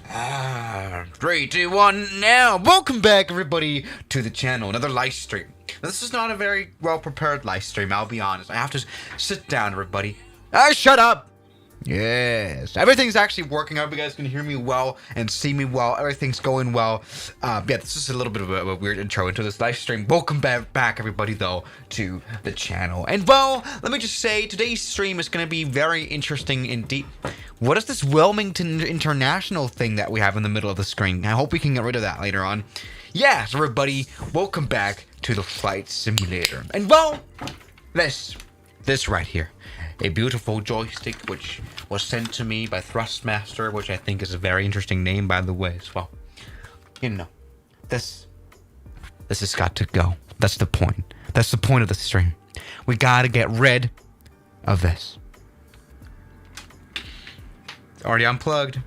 3, 2, 1, now! Welcome back, everybody, to the channel. Another live stream. This is not a very well-prepared live stream, I'll be honest. I have to sit down, everybody. Shut up! Yes, everything's actually working. I hope you guys can hear me well and see me well. Everything's going well. Yeah, this is a little bit of a weird intro into this live stream. Welcome back, everybody, though, to the channel. And, well, let me just say, today's stream is going to be very interesting indeed. What is this Wilmington International thing that we have in the middle of the screen? I hope we can get rid of that later on. Yes, everybody, welcome back to the Flight Simulator. And, well, this right here. A beautiful joystick which was sent to me by Thrustmaster, which I think is a very interesting name, by the way, as well. You know, this has got to go. That's the point. That's the point of the stream. We gotta get rid of this. Already unplugged.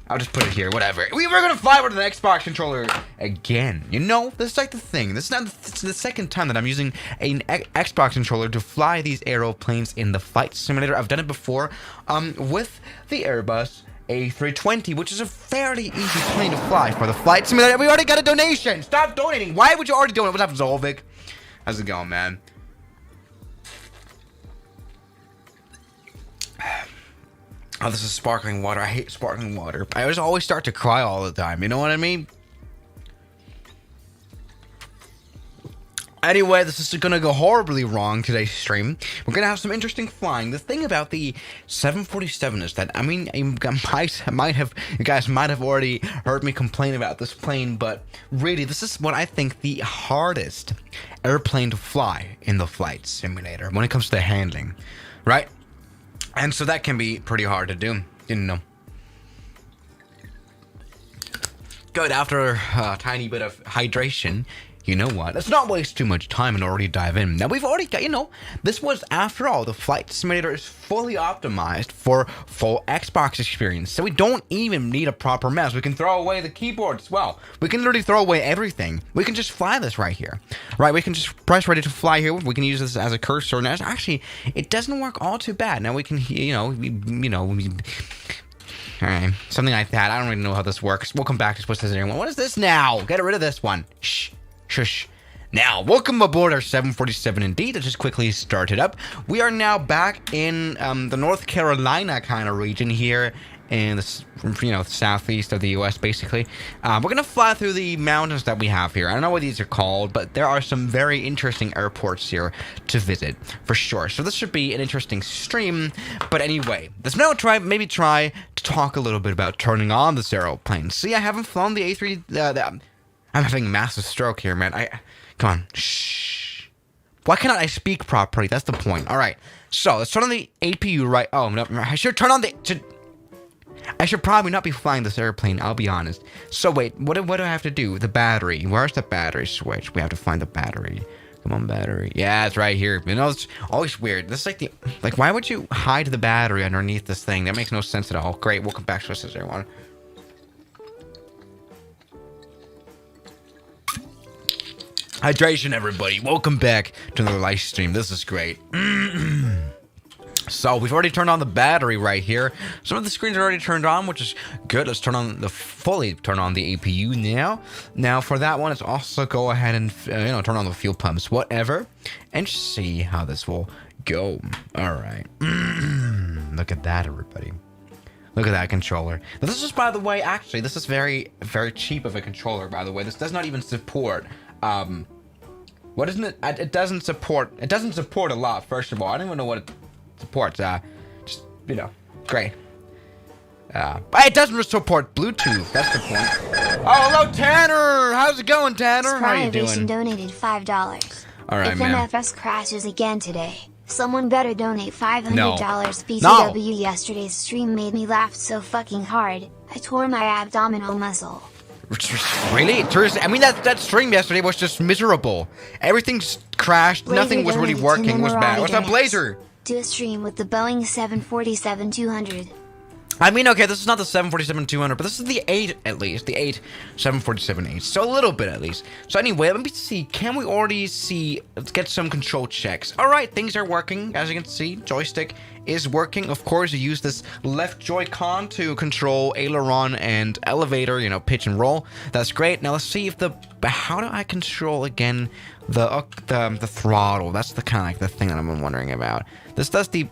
I'll just put it here, whatever. We were gonna fly with an Xbox controller again. You know, this is like the thing. This is the second time that I'm using an Xbox controller to fly these aeroplanes in the Flight Simulator. I've done it before with the Airbus A320, which is a fairly easy plane to fly for the Flight Simulator. We already got a donation. Stop donating. Why would you already donate? What's up, Zolvik? How's it going, man? Oh, this is sparkling water. I hate sparkling water. I just always start to cry all the time. You know what I mean? Anyway, this is going to go horribly wrong today's stream. We're going to have some interesting flying. The thing about the 747 is that, I mean, you guys might have already heard me complain about this plane, but really, this is what I think the hardest airplane to fly in the Flight Simulator when it comes to handling, right? And so that can be pretty hard to do, you know. Good, after a tiny bit of hydration, you know what? Let's not waste too much time and already dive in. Now, we've already got, you know, this was, after all, the Flight Simulator is fully optimized for full Xbox experience. So we don't even need a proper mouse. We can throw away the keyboard as well. We can literally throw away everything. We can just fly this right here. Right, we can just press ready to fly here. We can use this as a cursor. Now, actually, it doesn't work all too bad. Now, we can, alright, something like that. I don't really know how this works. Welcome back to Swiss Everyone. What is this now? Get rid of this one. Shh. Shush. Now, welcome aboard our 747 indeed. Let's just quickly start it up. We are now back in the North Carolina kind of region here in the, the southeast of the U.S., basically. We're going to fly through the mountains that we have here. I don't know what these are called, but there are some very interesting airports here to visit, for sure. So this should be an interesting stream. But anyway, let's now maybe try to talk a little bit about turning on this aeroplane. See, I haven't flown the A3... I'm having a massive stroke here, man. Come on. Shh. Why cannot I speak properly? That's the point. All right. So, let's turn on the APU, right? Oh, no. I should turn on the... I should probably not be flying this airplane, I'll be honest. So, wait. What do I have to do? The battery. Where's the battery switch? We have to find the battery. Come on, battery. Yeah, it's right here. You know, it's always weird. This is like the... Like, why would you hide the battery underneath this thing? That makes no sense at all. Great. Welcome back to us, everyone. Hydration, everybody. Welcome back to another live stream. This is great. So, we've already turned on the battery right here. Some of the screens are already turned on, which is good. Let's fully turn on the APU now. Now, for that one, let's also go ahead and, turn on the fuel pumps, whatever, and see how this will go. All right. Look at that, everybody. Look at that controller. Now, this is, by the way, actually, this is very, very cheap of a controller, by the way. This does not even support... what isn't it? It doesn't support a lot, first of all. I don't even know what it supports. Just, great. But it doesn't support Bluetooth. That's the point. Oh, hello, Tanner! How's it going, Tanner? How are you doing? Donated $5. All right, if man. MFS crashes again today, someone better donate $500. No. BTW. Yesterday's stream made me laugh so fucking hard, I tore my abdominal muscle. Really? I mean, that stream yesterday was just miserable. Everything's crashed. Blazer nothing was really working. It was bad. What's up, Blazer? Do a stream with the Boeing 747-200. I mean, okay, this is not the 747-200, but this is the 8 at least. The 8 747-8. So a little bit at least. So anyway, let me see. Can we already see? Let's get some control checks. All right, things are working. As you can see, joystick is working. Of course, you use this left Joy-Con to control aileron and elevator, you know, pitch and roll. That's great. Now let's see if how do I control again the throttle? That's the kind of like the thing that I've been wondering about. This does the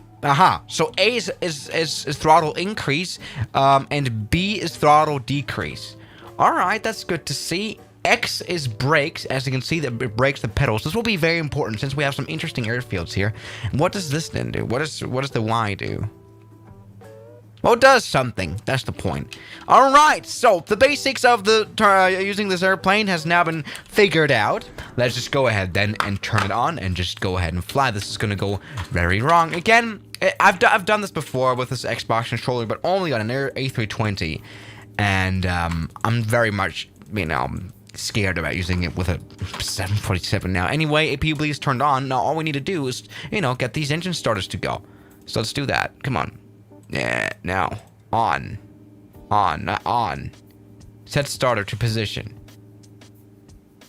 so A is throttle increase, and B is throttle decrease. All right, that's good to see. X is brakes. As you can see, that it brakes the pedals. This will be very important since we have some interesting airfields here. What does this then do? What does the Y do? Well, it does something. That's the point. All right, so the basics of using this airplane has now been figured out. Let's just go ahead then and turn it on and just go ahead and fly. This is going to go very wrong. Again, I've done this before with this Xbox controller, but only on an A320. And I'm very much, you know, scared about using it with a 747 now. Anyway, APU is turned on. Now all we need to do is, you know, get these engine starters to go. So let's do that. Come on. Yeah, now. On, not on. Set starter to position.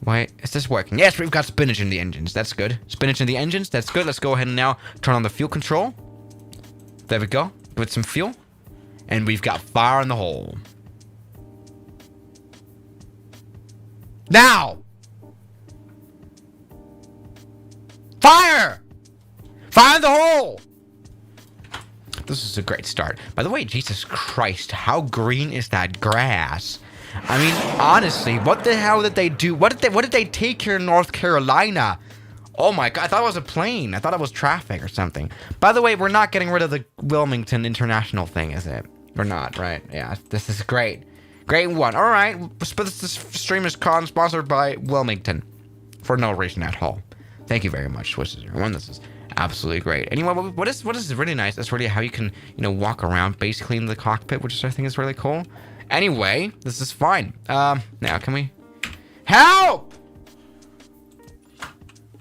Wait, is this working? Yes, we've got spinach in the engines. That's good. Spinach in the engines. That's good. Let's go ahead and now turn on the fuel control. There we go. With some fuel. And we've got fire in the hole. Now! Fire! Fire in the hole! This is a great start. By the way, Jesus Christ, how green is that grass? I mean, honestly, what the hell did they do? What did they take here in North Carolina? Oh my God, I thought it was a plane. I thought it was traffic or something. By the way, we're not getting rid of the Wilmington International thing, is it? We're not, right? Yeah, this is great. Great one. All right, this stream is sponsored by Wilmington for no reason at all. Thank you very much, Twisted01. This is absolutely great. Anyway, what is really nice is really how you can, you know, walk around basically in the cockpit, which I think is really cool. Anyway, this is fine. Now can we help?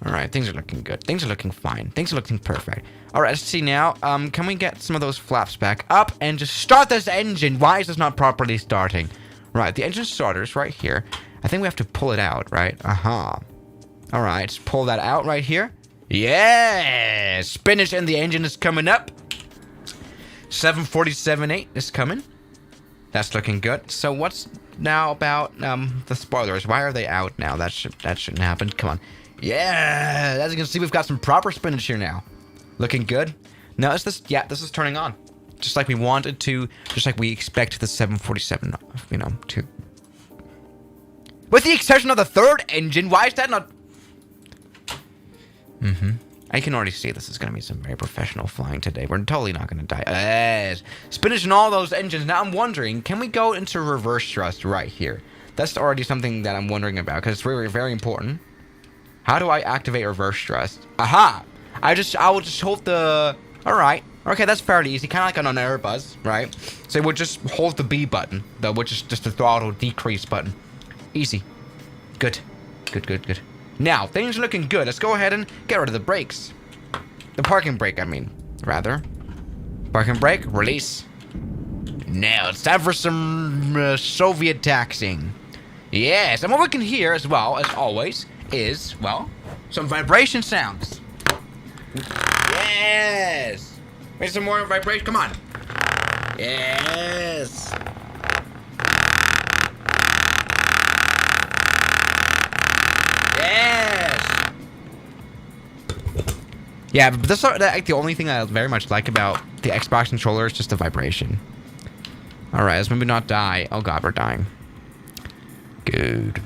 All right, things are looking good. Things are looking fine. Things are looking perfect. All right, let's see now. Can we get some of those flaps back up and just start this engine? Why is this not properly starting? Right, the engine starter's right here. I think we have to pull it out, right? All right, let's pull that out right here. Yeah, spinach in the engine is coming up. 747-8 is coming. That's looking good. So what's now about the spoilers? Why are they out now? That shouldn't happen. Come on. Yeah, as you can see, we've got some proper spinach here now. Looking good. Now is this? Yeah, this is turning on, just like we wanted to, just like we expect the 747, you know, to. With the exception of the third engine, why is that not? I can already see this is going to be some very professional flying today. We're totally not going to die. Yes. Spinach in all those engines. Now I'm wondering, can we go into reverse thrust right here? That's already something that I'm wondering about because it's very, very important. How do I activate reverse thrust? Aha! I will just hold the. All right. Okay, that's fairly easy. Kind of like on an Airbus, right? So we'll just hold the B button, though, which is just the throttle decrease button. Easy. Good. Good. Now, things are looking good. Let's go ahead and get rid of the brakes. The parking brake, I mean, rather. Parking brake, release. Now, it's time for some Soviet taxing. Yes, and what we can hear as well, as always, is, well, some vibration sounds. Yes! Make some more vibration, come on. Yes! Yes! Yeah, but this is like the only thing that I very much like about the Xbox controller is just the vibration. Alright, let's maybe not die. Oh god, we're dying. Good.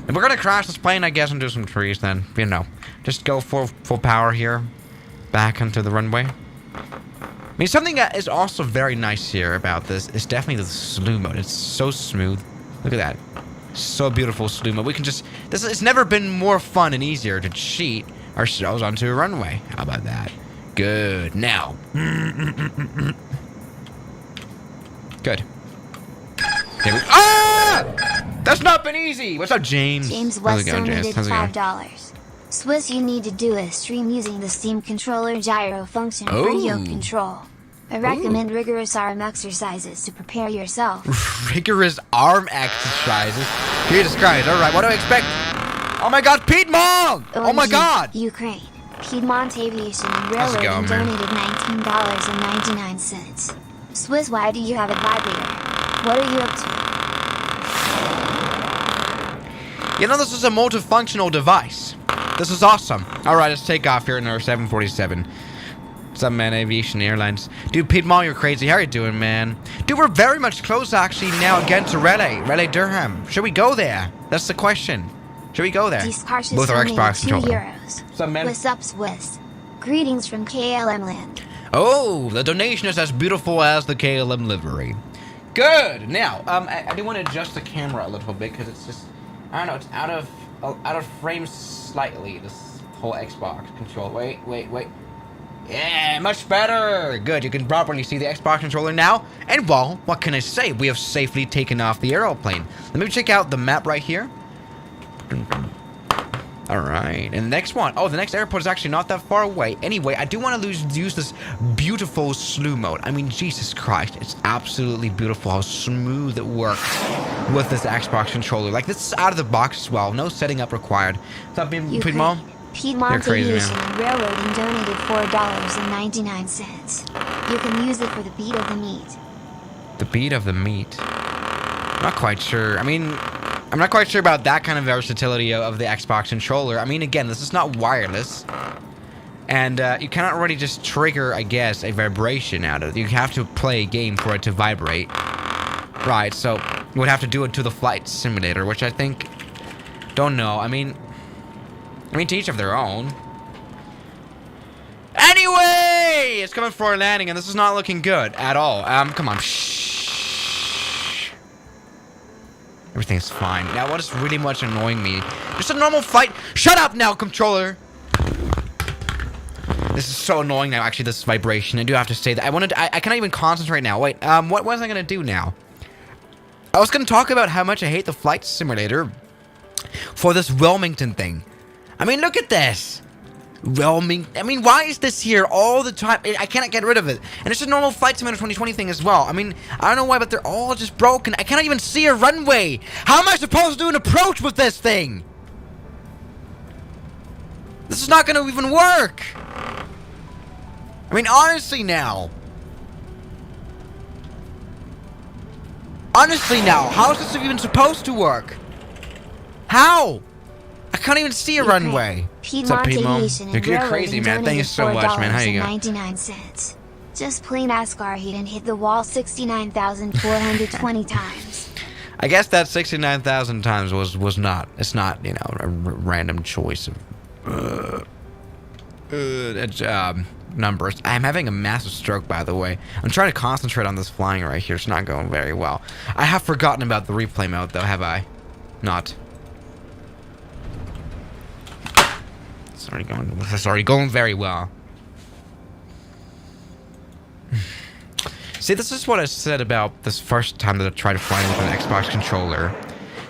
And we're gonna crash this plane, I guess, into some trees then. You know, just go full power here. Back onto the runway. I mean, something that is also very nice here about this is definitely the slew mode. It's so smooth. Look at that. So beautiful slew mode. We can just... It's never been more fun and easier to cheat ourselves onto a runway. How about that? Good. Now. Good. Here we... Ah! That's not been easy! What's up, James? James West donated $5. Swiss, you need to do a stream using the Steam controller gyro function radio control. I recommend rigorous arm exercises to prepare yourself. Rigorous arm exercises? Jesus Christ, alright, what do I expect? Oh my god, Piedmont! Oh my god! Ukraine. Piedmont Aviation and How's it Railroading going, man? donated $19.99. Swiss, why do you have a vibrator? What are you up to? You know, this is a multifunctional device. This is awesome. Alright, let's take off here in our 747. What's up, man? Aviation Airlines. Dude, Piedmont, you're crazy. How are you doing, man? Dude, we're very much close, actually, now again to Raleigh Durham. Should we go there? That's the question. Should we go there? Both our Xbox controller. €2. What's up, man? What's up, Swiss? Greetings from KLM land. Oh, the donation is as beautiful as the KLM livery. Good. Now, I do want to adjust the camera a little bit because it's just, I don't know, it's out of frame slightly. This whole Xbox controller. Wait. Yeah, much better. Good. You can properly see the Xbox controller now. And well, what can I say? We have safely taken off the aeroplane. Let me check out the map right here. Alright, and the next one. Oh, the next airport is actually not that far away. Anyway, I do want to use this beautiful slew mode. I mean, Jesus Christ, it's absolutely beautiful how smooth it works with this Xbox controller. Like, this is out of the box as well. No setting up required. What's up, Piedmont? Piedmont Aviation and Railroading donated $4.99. You can use it for the beat of the meat. The beat of the meat? I'm not quite sure. I mean, I'm not quite sure about that kind of versatility of the Xbox controller. I mean, again, this is not wireless. And you cannot really just trigger, I guess, a vibration out of it. You have to play a game for it to vibrate. Right, so you would have to do it to the flight simulator, which I think... Don't know. I mean, to each of their own. Anyway! It's coming for a landing, and this is not looking good at all. Come on. Everything's fine. Now, what is really much annoying me? Just a normal flight. Shut up now, controller! This is so annoying now, actually, this vibration. I do have to say that. I cannot even concentrate now. Wait, what was I gonna do now? I was gonna talk about how much I hate the flight simulator for this Wilmington thing. I mean, look at this. Wilmington. I mean, why is this here all the time? I cannot get rid of it. And it's a normal Flight Simulator 2020 thing as well. I mean, I don't know why, but they're all just broken. I cannot even see a runway. How am I supposed to do an approach with this thing? This is not going to even work. I mean, honestly now. Honestly now, how is this even supposed to work? How? I can't even see a runway. Piedmont Aviation and You're crazy, man. Thank you so much, man. How you going? $4.99. Just plain NASCAR heat and hit the wall 69,420 times. I guess that 69,000 times was not. It's not, you know, a random choice of numbers. I'm having a massive stroke, by the way. I'm trying to concentrate on this flying right here. It's not going very well. I have forgotten about the replay mode, though, have I? Not. It's already going very well. See, this is what I said about this first time that I tried to fly with an Xbox controller.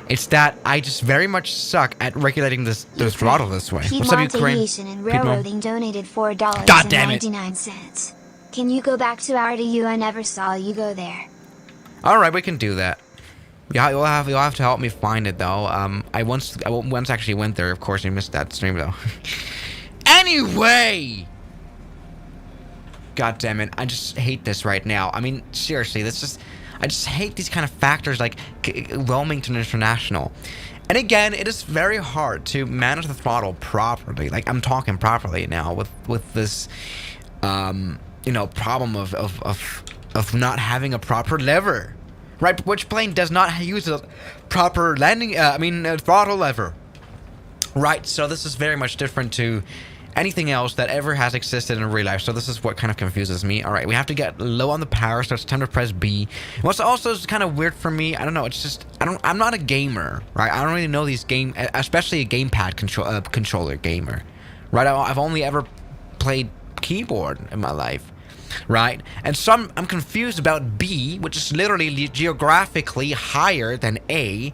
It's that I just very much suck at regulating the throttle this way. Piedmont What's up, Ukraine? Aviation and Railroading donated $4.99. Can you go back to RDU? I never saw you go there. All right, we can do that. Yeah, you'll have to help me find it though. I once actually went there. Of course, I missed that stream though. Anyway, God damn it! I just hate this right now. I mean, seriously, I just hate these kind of factors like Wilmington International. And again, it is very hard to manage the throttle properly. Like, I'm talking properly now with this, you know, problem of not having a proper lever. Right, which plane does not use a proper landing, throttle lever. Right, so this is very much different to anything else that ever has existed in real life. So this is what kind of confuses me. All right, we have to get low on the power, so it's time to press B. What's also kind of weird for me, I don't know, it's just, I'm not a gamer, right? I don't really know these especially a gamepad controller gamer, right? I've only ever played keyboard in my life. Right, and so I'm confused about B, which is literally geographically higher than A.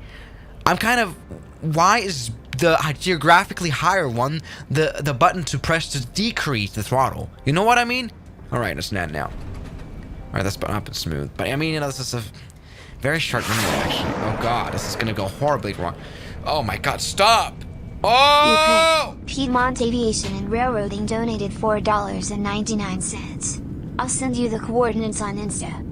I'm kind of, why is the geographically higher one the button to press to decrease the throttle? You know what I mean? All right, let's land now. Alright, that's not been smooth. But I mean, you know, this is a very short runway, actually. Oh god, this is gonna go horribly wrong. Oh my god, stop! Oh! Ukraine. Piedmont Aviation and Railroading donated $4.99. I'll send you the coordinates on Insta.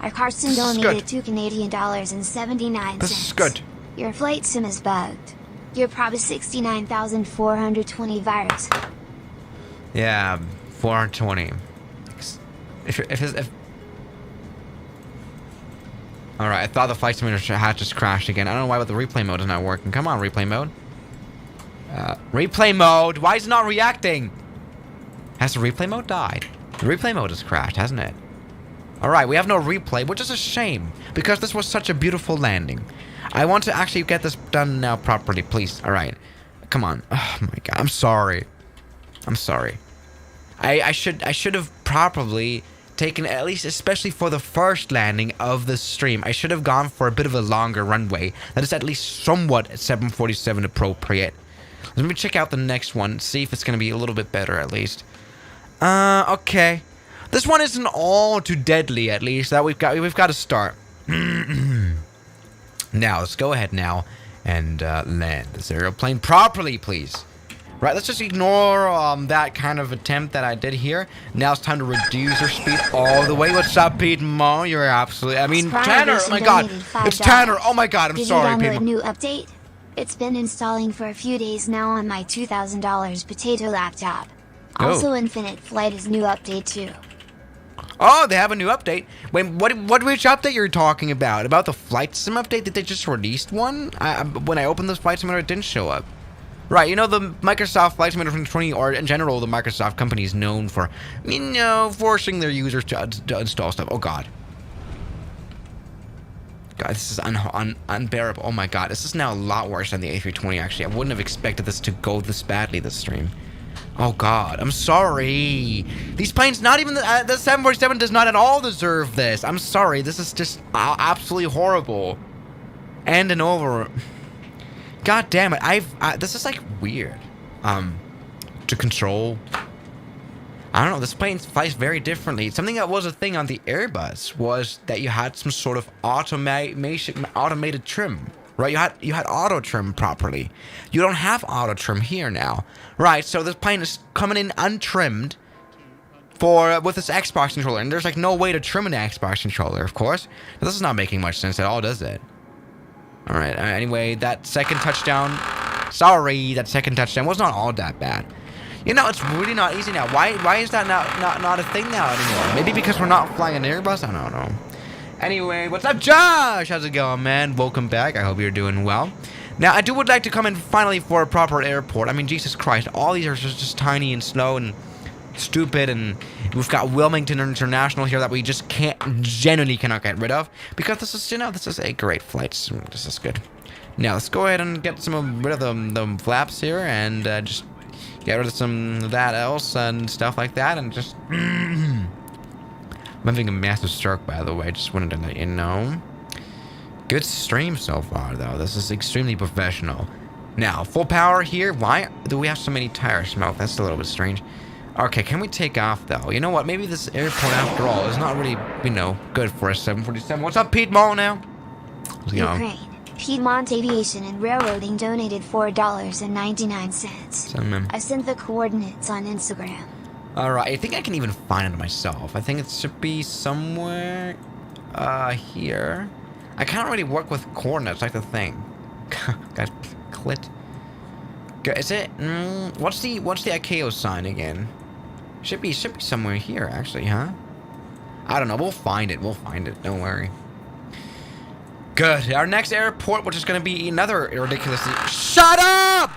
Our Carson donated $2 Canadian and 79 cents. This is good. Your flight sim is bugged. You're probably 69,420 virus. Yeah, 420. If Alright, I thought the flight simulator had just crashed again. I don't know why, but the replay mode is not working. Come on, replay mode. Replay mode! Why is it not reacting? Has the replay mode died? The replay mode has crashed, hasn't it? Alright, we have no replay, which is a shame. Because this was such a beautiful landing. I want to actually get this done now properly, please. Alright. Come on. Oh my god, I'm sorry. I'm sorry. I should have probably taken, at least especially for the first landing of the stream, I should have gone for a bit of a longer runway that is at least somewhat 747 appropriate. Let me check out the next one, see if it's going to be a little bit better at least. Okay. This one isn't all too deadly, at least. That we've got to start. Now, let's go ahead now and land this airplane properly, please. Right, let's just ignore that kind of attempt that I did here. Now it's time to reduce our speed all the way. What's up, Piedmont? You're absolutely... I mean, Tanner! Oh my god! It's Tanner! Oh my god, I'm sorry, Piedmont. Piedmont. New update? It's been installing for a few days now on my $2,000 potato laptop. Also, Infinite Flight is new update too. Oh, they have a new update. Wait, which update you're talking about? About the flight sim update? Did they just released one? When I opened this flight simulator, it didn't show up. Right, you know, the Microsoft Flight Simulator 2020, or in general, the Microsoft company is known for, you know, forcing their users to install stuff. Oh, God. God, this is unbearable. Oh, my God. This is now a lot worse than the A320, actually. I wouldn't have expected this to go this badly, this stream. Oh, God. I'm sorry. These planes, not even the 747 does not at all deserve this. I'm sorry. This is just absolutely horrible. And over. God damn it, this is like weird. To control. I don't know, this plane flies very differently. Something that was a thing on the Airbus was that you had some sort of automated trim. Right, you had auto trim properly. You don't have auto trim here now. Right, so this plane is coming in untrimmed with this Xbox controller, and there's like no way to trim an Xbox controller, of course. Now, this is not making much sense at all, does it? Alright, anyway, that second touchdown... Sorry, that second touchdown was not all that bad. You know, it's really not easy now. Why is that not a thing now anymore? Maybe because we're not flying an Airbus? I don't know. Anyway, what's up, Josh? How's it going, man? Welcome back. I hope you're doing well. Now, I would like to come in finally for a proper airport. I mean, Jesus Christ, all these are just tiny and slow and stupid, and we've got Wilmington International here that we just genuinely cannot get rid of, because this is, you know, this is a great flight. This is good. Now let's go ahead and get rid of the flaps here, and just get rid of some of that else and stuff like that, and just I'm having a massive stroke, by the way. Just wanted to let you know. Good stream so far, though. This is extremely professional. Now, full power here. Why do we have so many tire smoke? That's a little bit strange. Okay, can we take off, though? You know what? Maybe this airport, after all, is not really, you know, good for a 747. What's up, Piedmont, now? Ukraine. Piedmont Aviation and Railroading donated $4.99. I sent the coordinates on Instagram. Alright, I think I can even find it myself. I think it should be somewhere here. I can't really work with coordinates, like the thing. Got clit. Is it? What's the ICAO sign again? Should be somewhere here, actually, huh? I don't know. We'll find it. We'll find it. Don't worry. Good. Our next airport, which is going to be another ridiculously... Shut up!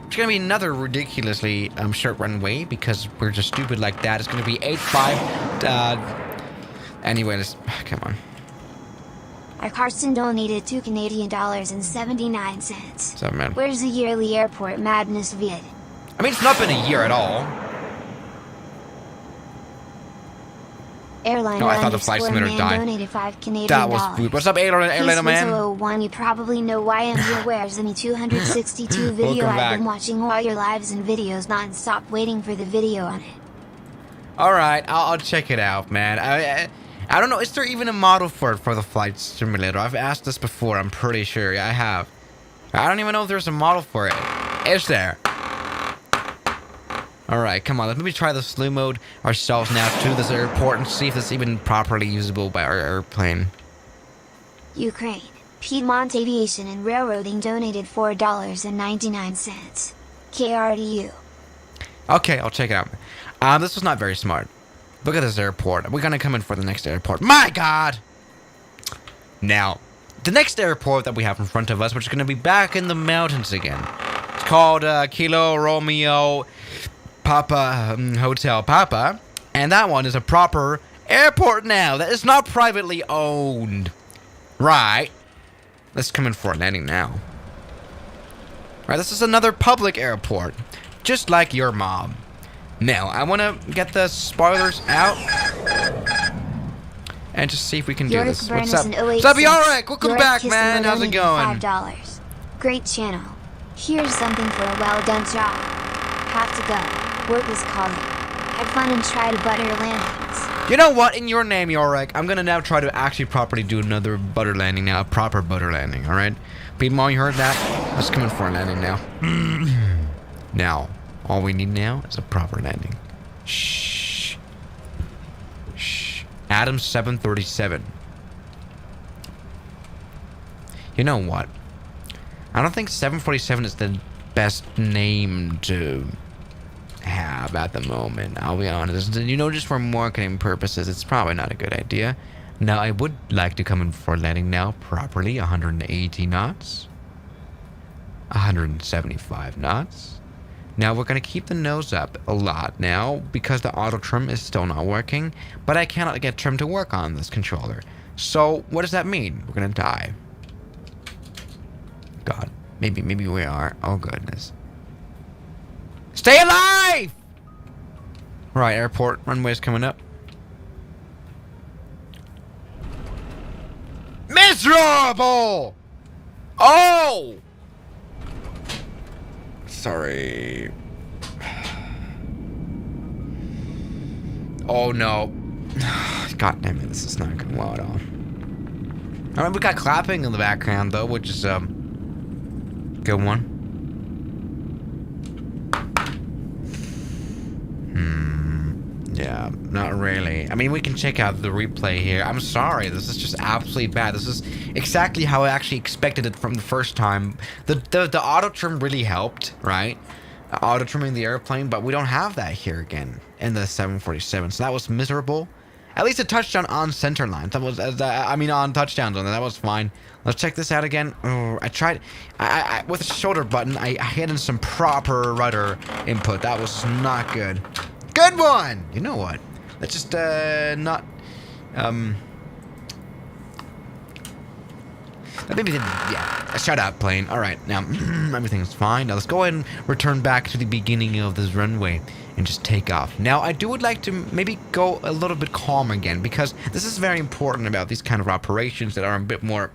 It's going to be another ridiculously short runway, because we're just stupid like that. It's going to be 8-5. Anyway, let's... Come on. Our Carson donated $2 Canadian and 79 cents. What's up, man? Where's the yearly airport madness vid? I mean, it's not been a year at all. Airliner Oh, I thought the flight underscore simulator man died. donated 5 Canadian That was dollars. weird. What's up, Airliner man? 1, you probably know why I'm here. Where's the 262 video Welcome I've back. been watching all your lives and videos non-stop waiting for the video on it. Alright, I'll check it out, man. I don't know, is there even a model for it for the flight simulator? I've asked this before, I'm pretty sure. I have. I don't even know if there's a model for it. Is there? Alright, come on, let me try the slew mode ourselves now to this airport and see if it's even properly usable by our airplane. Ukraine. Piedmont Aviation and Railroading donated $4.99. KRDU. Okay, I'll check it out. This was not very smart. Look at this airport. We're gonna come in for the next airport. My God! Now, the next airport that we have in front of us, which is gonna be back in the mountains again. It's called Kilo Romeo Papa Hotel Papa, and that one is a proper airport now. That is not privately owned. Right. Let's come in for a landing now. Alright, this is another public airport. Just like your mom. Now, I want to get the spoilers out. And just see if we can do this. What's up? What's up, Yorick? Welcome back, man. How's it going? $5. Great channel. Here's something for a well-done job. Have to go. Work is calling. Have fun and try to butter your landings. You know what? In your name, Yorick, I'm going to now try to actually properly do another butter landing now. A proper butter landing, alright? People, you heard that? Let's come in for a landing now. Now, all we need now is a proper landing. Shh. Shh. Adam 737. You know what? I don't think 747 is the best name to have at the moment. I'll be honest. You know, just for marketing purposes, it's probably not a good idea. Now, I would like to come in for landing now properly. 180 knots. 175 knots. Now, we're going to keep the nose up a lot now because the auto trim is still not working. But I cannot get trim to work on this controller. So, what does that mean? We're going to die. God. Maybe we are. Oh, goodness. Stay alive! Right, airport runway's coming up. Miserable! Oh! Sorry. Oh, no. God damn it, this is not going well at all. I mean, we got clapping in the background, though, which is, good one. Yeah, not really. I mean, we can check out the replay here. I'm sorry, this is just absolutely bad. This is exactly how I actually expected it from the first time. The auto trim really helped, right? Auto trimming the airplane, but we don't have that here again in the 747. So that was miserable. At least a touchdown on center line. That was, I mean, on touchdown zone. That was fine. Let's check this out again. Oh, I tried, I with the shoulder button, I hit in some proper rudder input. That was not good. Good one! You know what? Let's just, not, maybe, yeah, shut up, plane. Alright, now, everything's fine. Now, let's go ahead and return back to the beginning of this runway and just take off. Now, I would like to maybe go a little bit calm again, because this is very important about these kind of operations that are a bit more,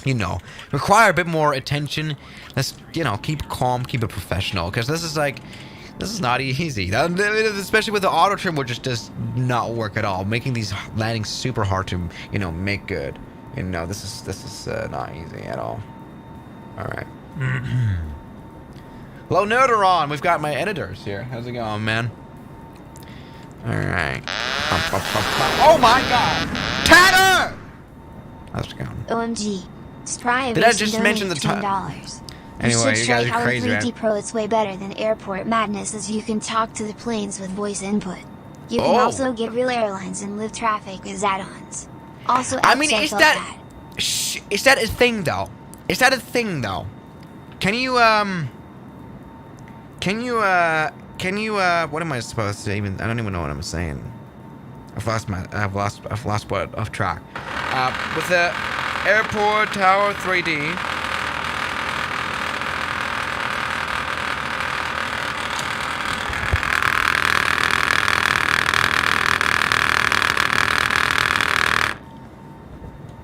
you know, require a bit more attention. Let's, you know, keep calm, keep it professional, because this is like, this is not easy, especially with the auto trim, which just does not work at all, making these landings super hard to, you know, make good. You know, this is not easy at all. All right. Hello, Nerderon. We've got my editors here. How's it going, man? All right. Oh my God, Tanner! How's it going? OMG. Spry Did I just mention the time? $10. Anyway, you guys should try are crazy, 3D man. Pro. It's way better than Airport Madness, as you can talk to the planes with voice input. You can also get real airlines and live traffic as add-ons. Also, I mean, is that a thing though? Is that a thing though? Can you what am I supposed to even? I don't even know what I'm saying. I've lost what off track. With the Airport Tower 3D.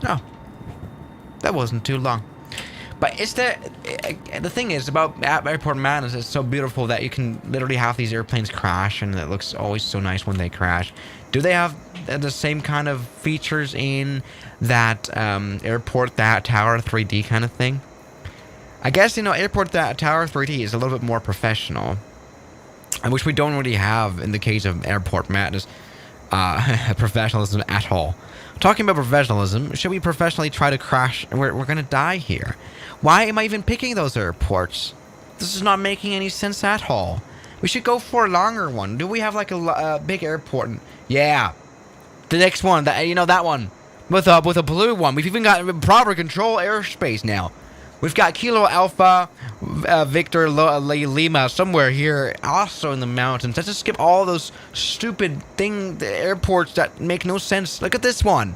Oh, that wasn't too long. But it's the thing is about Airport Madness, it's so beautiful that you can literally have these airplanes crash, and it looks always so nice when they crash. Do they have the same kind of features in that Airport Tower 3D kind of thing? I guess, you know, Airport Tower 3D is a little bit more professional, which we don't really have in the case of Airport Madness. Professionalism at all. Talking about professionalism, should we professionally try to crash? We're gonna die here. Why am I even picking those airports? This is not making any sense at all. We should go for a longer one. Do we have like a big airport? Yeah, the next one. That one with a blue one. We've even got proper control airspace now. We've got Kilo Alpha, Victor Lima somewhere here, also in the mountains. Let's just skip all those stupid airports that make no sense. Look at this one.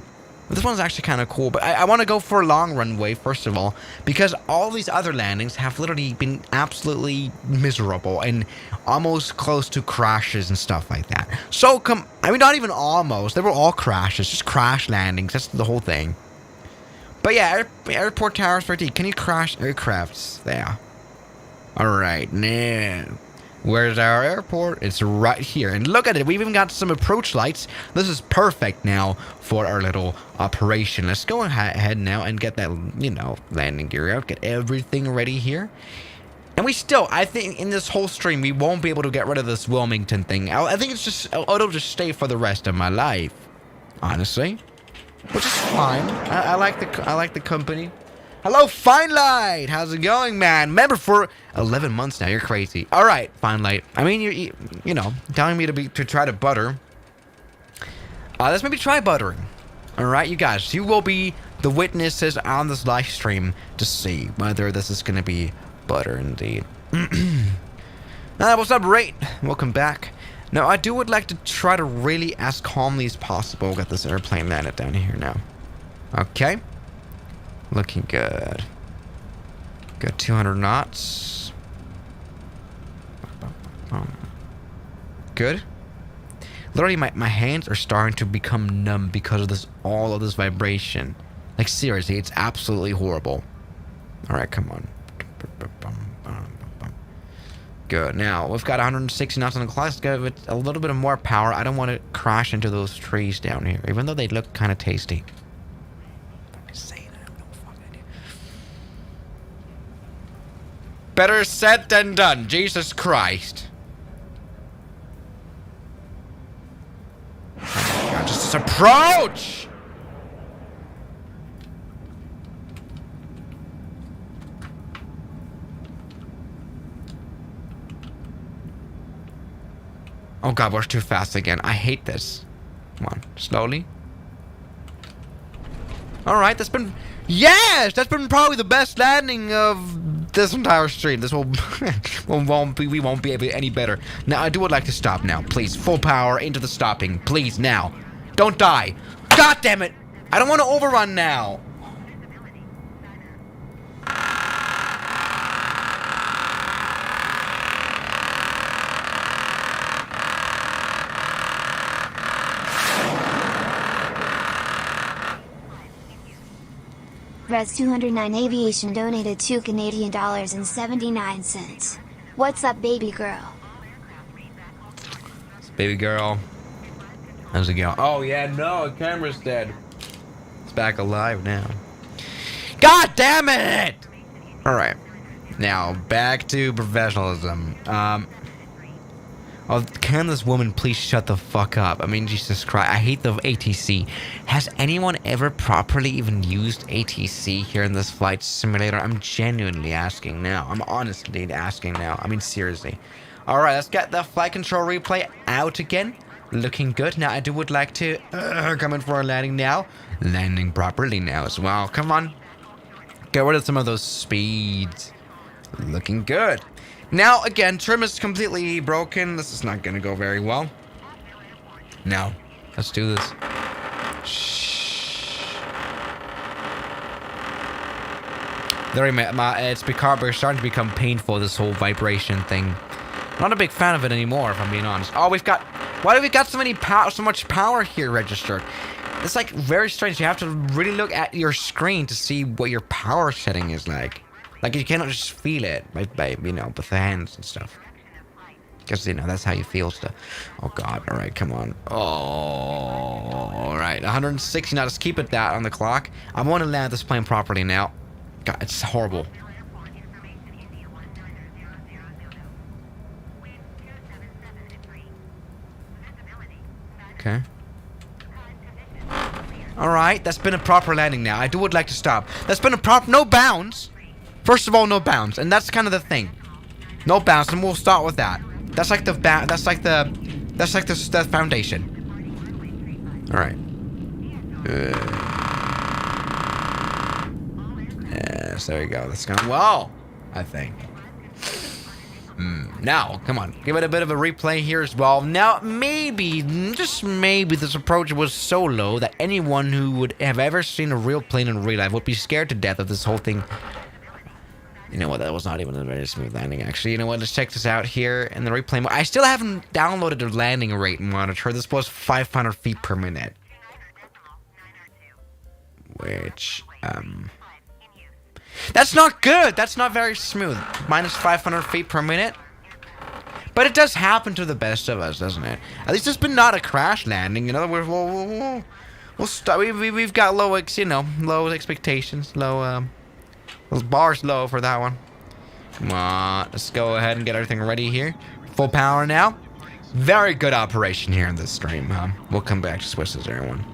This one's actually kind of cool, but I want to go for a long runway, first of all, because all these other landings have literally been absolutely miserable and almost close to crashes and stuff like that. So, not even almost. They were all crashes, just crash landings. That's the whole thing. But yeah, Airport Towers 3D. Can you crash aircrafts? There. Alright, now. Where's our airport? It's right here. And look at it. We've even got some approach lights. This is perfect now for our little operation. Let's go ahead now and get that, landing gear out. Get everything ready here. And I think in this whole stream, we won't be able to get rid of this Wilmington thing. I think it'll just stay for the rest of my life. Honestly. Which is fine. I like the company. Hello, Fine Light. How's it going, man? Member for 11 months now. You're crazy. All right, Fine Light. I mean, you're telling me to try to butter. Let's maybe try buttering. All right, you guys. You will be the witnesses on this live stream to see whether this is going to be butter indeed. What's up, Rate? Welcome back. Now, I would like to try to really as calmly as possible get this airplane landed down here now. Okay. Looking good. Got 200 knots. Good. Literally, my hands are starting to become numb because of all of this vibration. Like, seriously, it's absolutely horrible. Alright, come on. Good. Now, we've got 160 knots on the clock. Let's give it a little bit of more power. I don't want to crash into those trees down here, even though they look kind of tasty. Better said than done. Jesus Christ. Oh my God, just this approach! Oh God, we're too fast again. I hate this. Come on, slowly. Alright, that's been... Yes! That's been probably the best landing of this entire stream. This will... we won't be able to any better. Now, I would like to stop now. Please, full power into the stopping. Please, now. Don't die. God damn it! I don't want to overrun now. Res 209 Aviation donated $2 What's up, baby girl? Baby girl. How's it going? Oh, yeah, no, the camera's dead. It's back alive now. God damn it! Alright. Now, back to professionalism. Oh, can this woman please shut the fuck up? I mean, Jesus Christ. I hate the ATC. Has anyone ever properly even used ATC here in this flight simulator? I'm genuinely asking now. I'm honestly asking now. I mean, seriously. Alright, let's get the flight control replay out again. Looking good. Now, I would like to come in for a landing now. Landing properly now as well. Come on. Get rid of some of those speeds. Looking good. Now, again, trim is completely broken. This is not going to go very well. Now, let's do this. Shh. It's starting to become painful, this whole vibration thing. I'm not a big fan of it anymore, if I'm being honest. Oh, we've got Why do we got so much power here registered? It's like very strange. You have to really look at your screen to see what your power setting is like. Like you cannot just feel it by you know, with the hands and stuff. Because, you know, that's how you feel stuff. Oh, God. All right, come on. Oh, all right. 160. Now, just keep it that on the clock. I want to land this plane properly now. God, it's horrible. Okay. All right. That's been a proper landing now. I would like to stop. That's been a proper... No bounds. First of all, no bounds. And that's kind of the thing. No bounds, and we'll start with that. That's like the foundation. All right. Yes, there you go. That's going well, I think. Now, come on, give it a bit of a replay here as well. Now, maybe, just maybe, this approach was so low that anyone who would have ever seen a real plane in real life would be scared to death of this whole thing. You know what, that was not even a very smooth landing, actually. You know what, let's check this out here in the replay mode. I still haven't downloaded the landing rate monitor. This was 500 feet per minute. Which, that's not good! That's not very smooth. Minus 500 feet per minute. But it does happen to the best of us, doesn't it? At least it's been not a crash landing. In other words, we'll start. We've got low, you know, low expectations, low, those bars low for that one. Come on, let's go ahead and get everything ready here. Full power now. Very good operation here in this stream. We'll come back to switch this, everyone.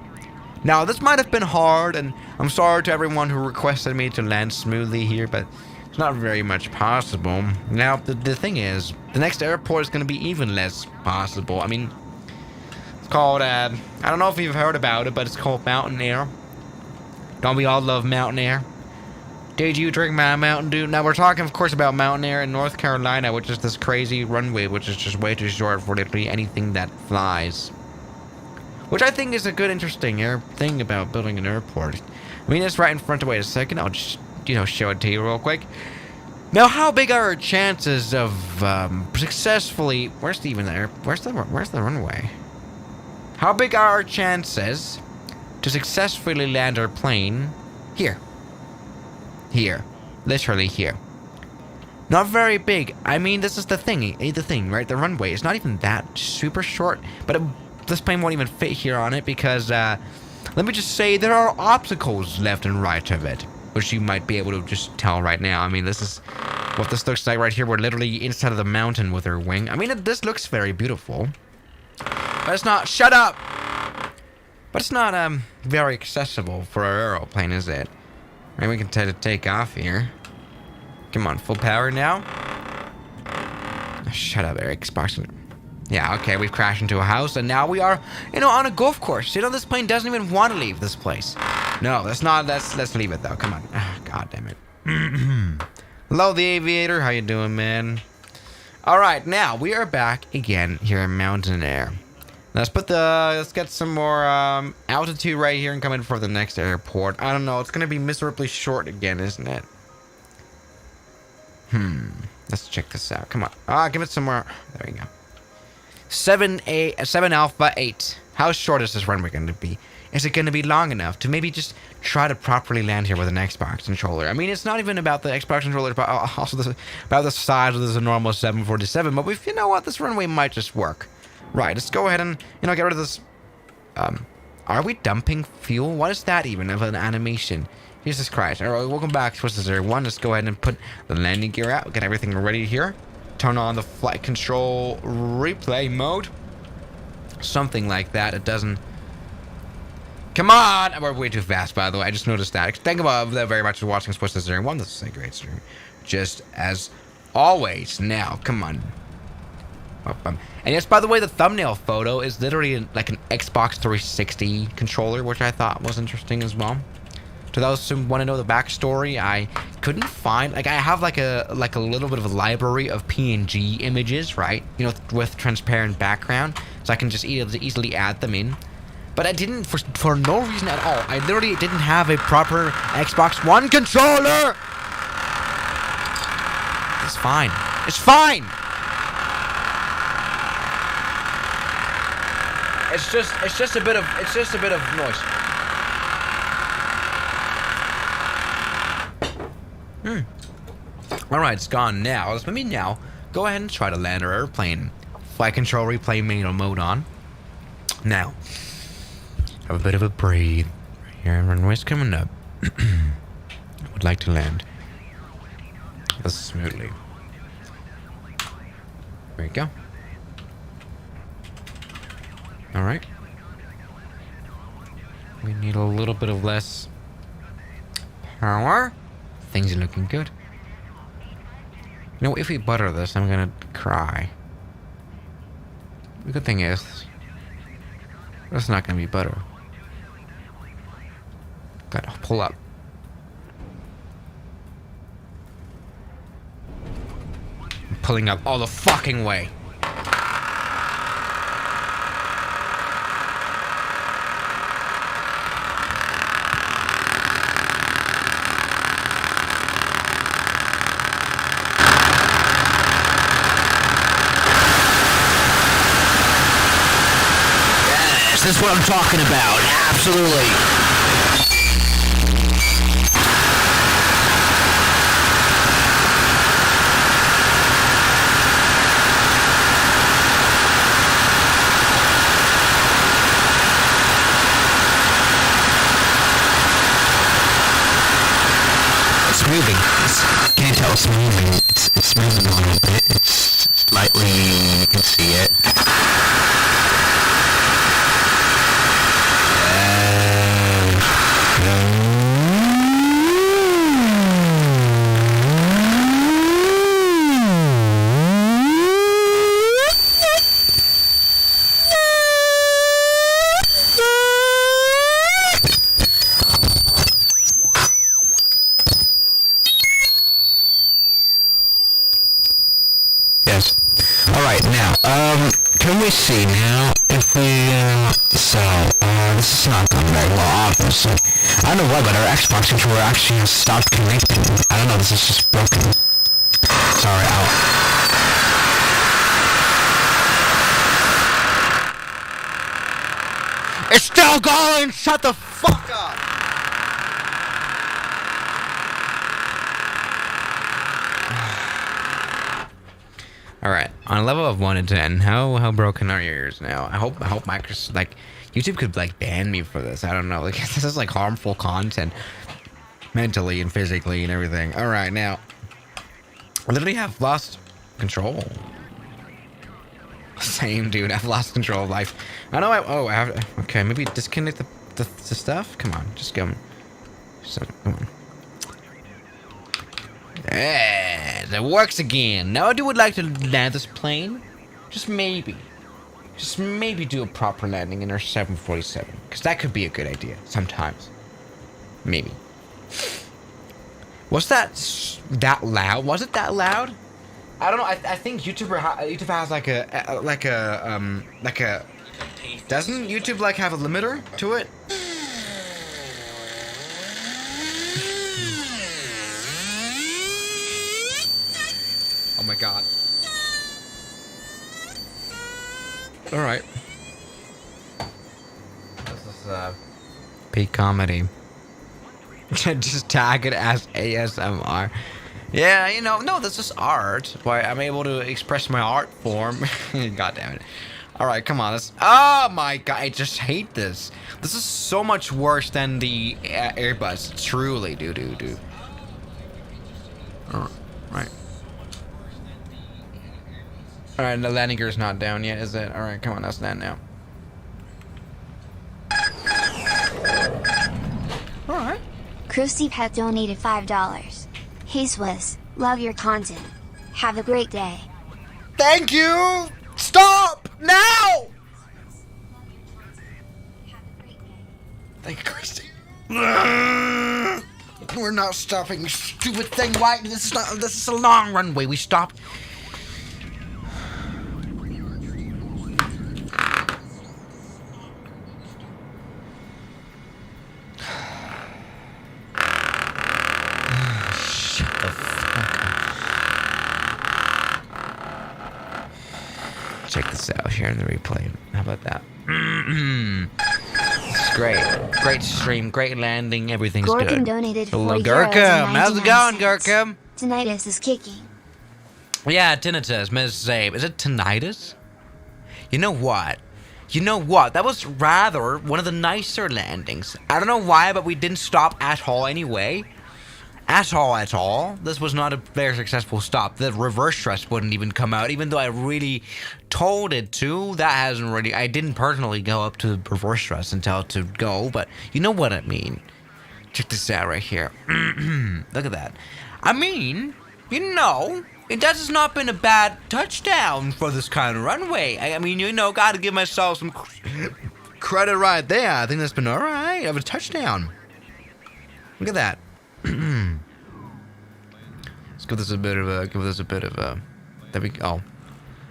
Now, this might have been hard, and I'm sorry to everyone who requested me to land smoothly here, but it's not very much possible. Now, the thing is, the next airport is going to be even less possible. I mean, it's called, I don't know if you've heard about it, but it's called Mountain Air. Don't we all love Mountain Air? Did you drink my Mountain Dew? Now, we're talking, of course, about Mountain Air in North Carolina, which is this crazy runway, which is just way too short for literally anything that flies. Which I think is a good, interesting thing about building an airport. I mean, it's right in front of... Wait a second. I'll just, you know, show it to you real quick. Now, how big are our chances of successfully... Where's the runway? How big are our chances to successfully land our plane here? Here. Literally here. Not very big. I mean, this is the thing, right? The runway is not even that super short, but this plane won't even fit here on it because, let me just say, there are obstacles left and right of it, which you might be able to just tell right now. I mean, this is what this looks like right here. We're literally inside of the mountain with our wing. I mean, this looks very beautiful, but it's not... Shut up! But it's not, very accessible for our aeroplane, is it? Maybe we can try to take off here. Come on, full power now. Oh, shut up, Eric. Sparkson. Yeah, okay, we've crashed into a house, and now we are, you know, on a golf course. You know, this plane doesn't even want to leave this place. No, that's not. Let's leave it though. Come on. Oh, God damn it. Hello, the aviator. How you doing, man? All right, now we are back again here in Mountain Air. Let's get some more altitude right here and come in for the next airport. I don't know. It's gonna be miserably short again, isn't it? Let's check this out. Come on. Give it some more. There you go. 7 Alpha 8. How short is this runway going to be? Is it going to be long enough to maybe just try to properly land here with an Xbox controller? I mean, it's not even about the Xbox controller, but also about the size of this normal 747. But you know what? This runway might just work. Right, let's go ahead and, you know, get rid of this. Are we dumping fuel? What is that even of an animation? Jesus Christ. All right, welcome back to Twisted Zero 1. Let's go ahead and put the landing gear out. Get everything ready here. Turn on the flight control replay mode. Something like that. It doesn't... Come on! We're way too fast, by the way. I just noticed that. Thank you very much for watching Twisted Zero 1. This is a great stream. Just as always. Now, come on. And yes, by the way, the thumbnail photo is literally like an Xbox 360 controller, which I thought was interesting as well. To those who want to know the backstory, I couldn't find... Like, I have like a little bit of a library of PNG images, right? You know, with transparent background. So I can just easily add them in. But I didn't, for no reason at all. I literally didn't have a proper Xbox One controller! It's fine. It's fine! It's just a bit of noise. Alright, it's gone now. Let's maybe now go ahead and try to land our airplane. Flight control replay manual mode on. Now, have a bit of a breathe. Here, runway's coming up. I would like to land this smoothly. There you go. Alright. We need a little bit of less power. Things are looking good. You know, if we butter this, I'm gonna cry. The good thing is, it's not gonna be butter. Gotta pull up. I'm pulling up all the fucking way. This is what I'm talking about. Absolutely. It's moving. Can't tell it's moving. It's moving a little bit. It's slightly, you can see it. Yes. Alright, now, can we see now if we, this is not going very well, obviously. I don't know why, but our Xbox controller actually has stopped connecting. I don't know, this is just broken. Sorry, It's still going! Shut the fuck up! Alright, on a level of 1 to 10, how broken are your ears now? I hope Microsoft, like, YouTube could, like, ban me for this. I don't know. Like, this is, like, harmful content. Mentally and physically and everything. Alright, now. I literally have lost control. Same, dude. I've lost control of life. I know I have to, okay, maybe disconnect the stuff? Come on, just go. So, come on. Yeah, it works again. Now I would like to land this plane. Just maybe do a proper landing in our 747. Because that could be a good idea sometimes. Maybe. Was that loud? Was it that loud? I don't know. I think YouTube has like a doesn't YouTube like have a limiter to it? Oh my god. Alright. This is peak comedy. Just tag it as ASMR. Yeah, you know, no, this is art. Why I'm able to express my art form. God damn it. Alright, come on. Oh my god, I just hate this. This is so much worse than the Airbus. Truly, dude. Alright. Alright, the landing gear's not down yet, is it? Alright, come on, let's land now. Alright. Krusty Pet donated $5. Hey Swiss, love your content. Have a great day. Thank you! Stop! Now! Thank you, Christy. We're not stopping, stupid thing. Why? This is a long runway. We stopped. Check this out here in the replay. How about that? It's great. Great stream, great landing, everything's Gorkin good. donated Hello, 4 euros Gurkum. and How's it 99 going, cents. Gurkum? Tinnitus is kicking. Yeah, tinnitus, Ms. Zabe. Is it tinnitus? You know what? You know what? That was rather one of the nicer landings. I don't know why, but we didn't stop at all anyway. At all. This was not a very successful stop. The reverse thrust wouldn't even come out, even though I really told it to. That hasn't really... I didn't personally go up to the reverse thrust and tell it to go, but you know what I mean. Check this out right here. Look at that. I mean, you know... That has not been a bad touchdown for this kind of runway. I mean, you know, gotta give myself some credit right there. I think that's been alright. I have a touchdown. Look at that. Let's give this a bit of a, there we go.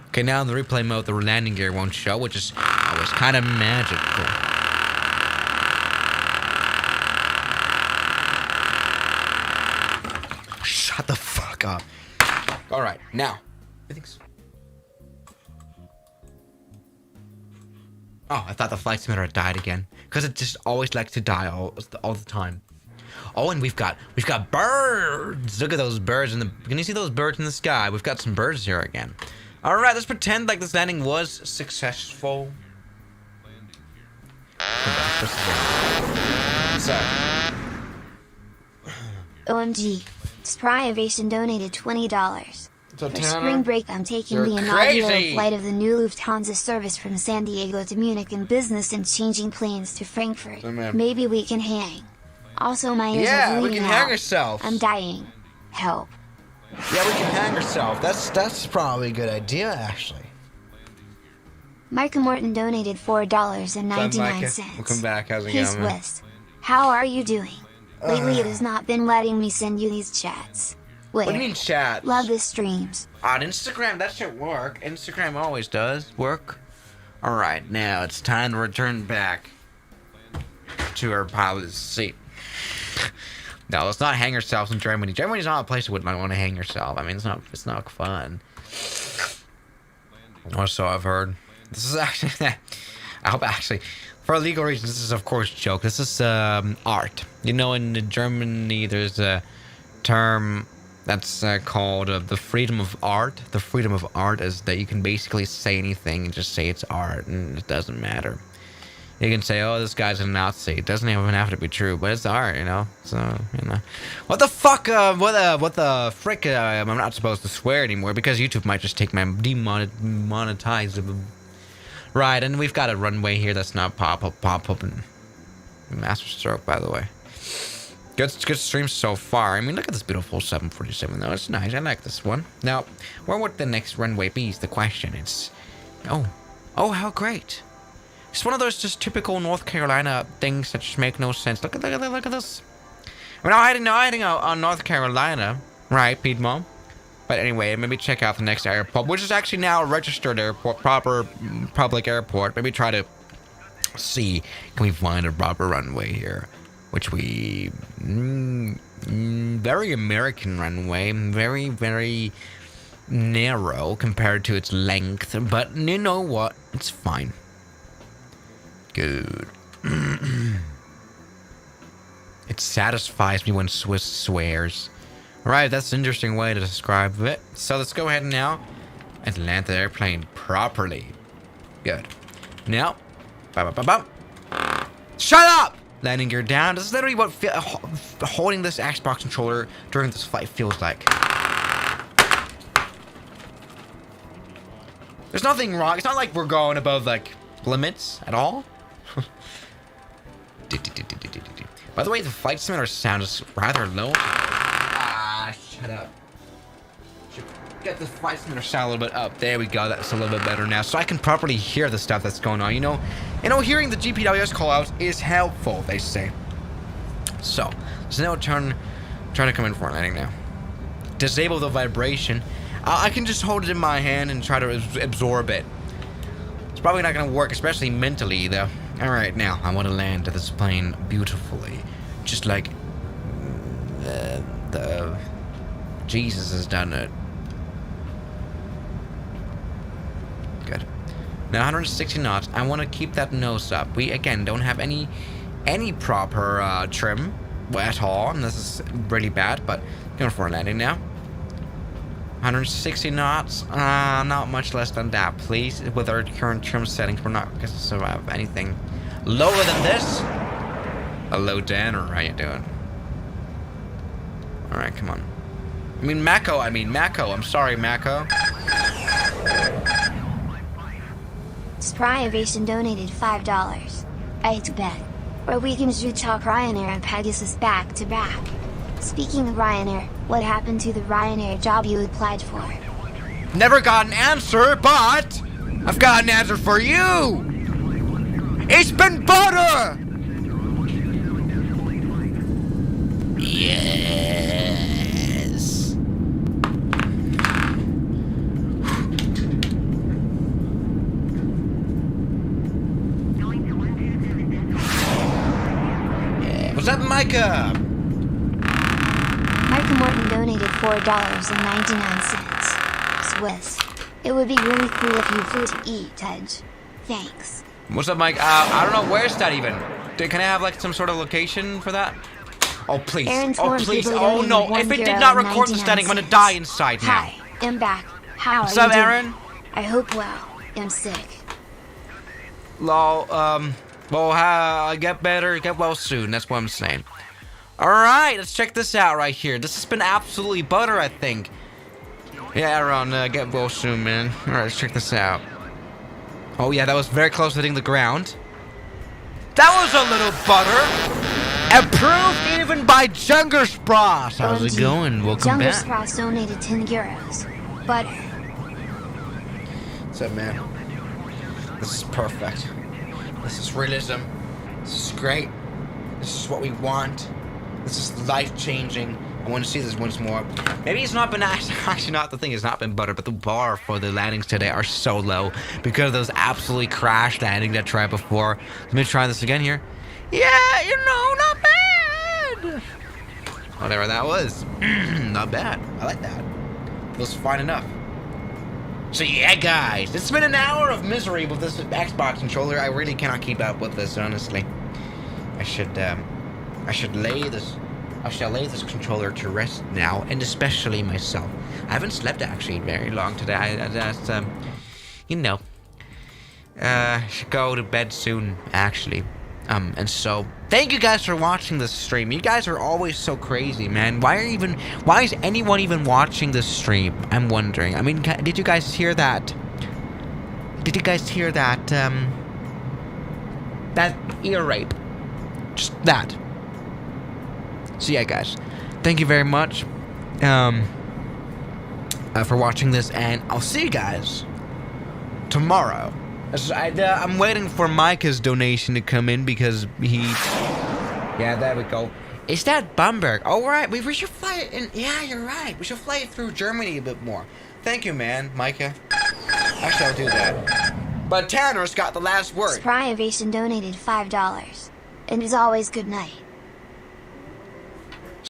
Okay, now in the replay mode, the landing gear won't show, which is, was kind of magical. Shut the fuck up. All right, now. Oh, I thought the flight simulator had died again, because it just always likes to die all the time. Oh, and we've got birds. Look at those birds in the. Can you see those birds in the sky? We've got some birds here again. All right, let's pretend like this landing was successful. So. OMG. Spryovation donated $20. So For spring break, I'm taking you're the inaugural crazy. flight of the new Lufthansa service from San Diego to Munich in business and changing planes to Frankfurt. Maybe we can hang. Also, my ears are we bleeding can out. hang ourselves. I'm dying. Help. Yeah, we can hang ourselves. That's probably a good idea, actually. Micah Morton donated $4.99. Welcome back. How's it Hey going, man? Swiss, how are you doing? Lately it has not been letting me send you these chats. Wait, What do you mean chat? love the streams. On Instagram, that should work. Instagram always does work. Alright, now it's time to return back to our pilot's seat. No, let's not hang ourselves in Germany. Germany's not a place you would not want to hang yourself. I mean, it's not fun. Or so I've heard. This is actually... I hope actually... For legal reasons, this is of course a joke. This is art. You know, in Germany, there's a term that's called the freedom of art. The freedom of art is that you can basically say anything and just say it's art, and it doesn't matter. You can say, "Oh, this guy's a Nazi." It doesn't even have to be true, but it's art, you know. So, you know, what the fuck? What the frick? I'm not supposed to swear anymore because YouTube might just take my demonetized. Right, and we've got a runway here that's not pop up, and master stroke, by the way. Good stream so far. I mean, look at this beautiful 747, though. It's nice. I like this one. Now, where would the next runway be is the question. It's... Oh, how great. It's one of those just typical North Carolina things that just make no sense. Look at this. We're not hiding out on North Carolina. Right, Piedmont. But anyway, maybe check out the next airport, which is actually now a registered airport, proper public airport. Maybe try to see, can we find a proper runway here? Which we... very American runway. Very, very narrow compared to its length. But you know what? It's fine. Good. It satisfies me when Swiss swears. Alright, that's an interesting way to describe it. So let's go ahead now and land the airplane properly. Good. Now, shut up! Landing gear down. This is literally what holding this Xbox controller during this flight feels like. There's nothing wrong. It's not like we're going above, like, limits at all. By the way, the flight simulator sound is rather low. Shut up. Should get the flight simulator sound a little bit up. There we go. That's a little bit better now. So I can properly hear the stuff that's going on. You know, hearing the GPWS callouts is helpful, they say. So now trying to come in for a landing now. Disable the vibration. I can just hold it in my hand and try to absorb it. It's probably not going to work, especially mentally, though. All right, now I want to land this plane beautifully, just like the Jesus has done it. Good. Now 160 knots. I want to keep that nose up. We again don't have any proper trim at all, and this is really bad. But going for a landing now. 160 knots. Not much less than that, please. With our current trim settings, we're not going to survive anything lower than this. Hello, Dan. Or how you doing? All right, come on. I mean Mako. I'm sorry, Mako. Spry Ovation donated $5. I bet. Or we can should talk Ryanair and Pegasus back to back. Speaking of Ryanair, what happened to the Ryanair job you applied for? Never got an answer, but I've got an answer for you. It's been butter. Yes. Yeah. What's up, Micah? Micah Morton donated $4.99. Swiss. It would be really cool if you flew to eat, Tej. Thanks. What's up, Mike? I don't know. Where's that even? Can I have like some sort of location for that? Oh, please. Oh, please. Oh, no. If it did not record the standing, I'm going to die inside now. Hi, I'm back. How What's are up, you Aaron? doing? I hope well. I'm sick. Lol, well, get better, get well soon. That's what I'm saying. Alright, let's check this out right here. This has been absolutely butter, I think. Yeah, Aaron, get well soon, man. Alright, let's check this out. Oh, yeah, that was very close to hitting the ground. That was a little butter. Approved even by Jungerspross. How's it going? Welcome back. Jungerspross donated 10 euros. Butter. What's up, man? This is perfect. This is realism. This is great. This is what we want. This is life-changing. I want to see this once more. Maybe it's not been actually not the thing. It's not been butter, but the bar for the landings today are so low because of those absolutely crash landings I tried before. Let me try this again here. Yeah, you know, not bad. Whatever that was, not bad. I like that. It was fine enough. So yeah, guys, it's been an hour of misery with this Xbox controller. I really cannot keep up with this, honestly. I should lay this controller to rest now, and especially myself. I haven't slept actually very long today. I just, you know, should go to bed soon, actually. And so, thank you guys for watching this stream. You guys are always so crazy, man. Why is anyone even watching this stream? I'm wondering. I mean, did you guys hear that? Did you guys hear that, that ear rape? Just that. So yeah, guys, thank you very much for watching this, and I'll see you guys tomorrow. I'm waiting for Micah's donation to come in because he... Yeah, there we go. Is that Bamberg? Oh, right. We should fly it in... Yeah, you're right. We should fly it through Germany a bit more. Thank you, man, Micah. Actually, I'll do that. But Tanner's got the last word. Spry Ovation donated $5. And as always, good night.